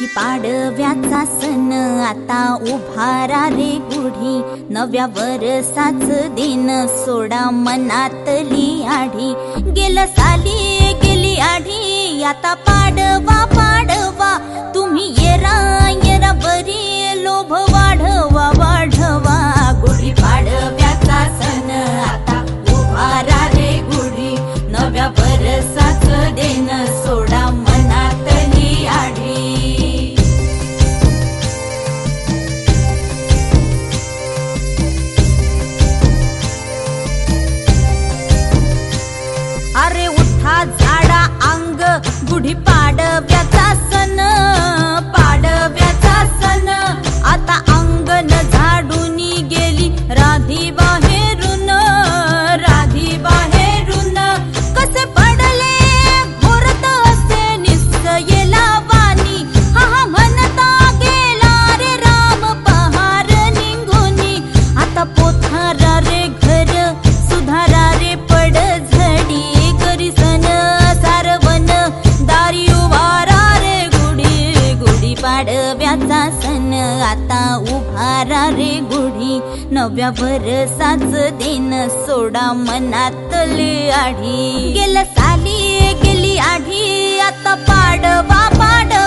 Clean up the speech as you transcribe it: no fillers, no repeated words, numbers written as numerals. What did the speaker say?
गुढी पाडव्याचा सण आता उभारा रे गुढी, नव्या वर्षाच दिन सोडा मनातली आढी। गेलं साली गेली आढी, आता पाडवा पाडवा, तुम्ही येरा येरा बरी लोभ वाढवा वाढवा। गुढी पाडव्याचा सण आता उभारा रे गुढी, नव्या वर्षाच दिन सोडा मनातली आढी। अरे उठा झाडा अंग, गुढी पाडव्याचा सण, पाडव्याचा सण आता अंगण झाडून गेली राधी बाहेरून, राधी बाहेरून। कसे पडले घोरत असे निश्चयेला वाणी, हा हा म्हणता गेला रे राम पहार निघूनी। आता पोथारा रे घर सुधारा रे पड झडी, करी सन सारवन दारी उभारा रे गुढी। गुढी पाडव्याचा सण आता उभारा रे गुढी, नव्या वर्षाच दिन सोडा मनातली आढी। गेलं साली गेली आढी, आता पाडवा पाडवा,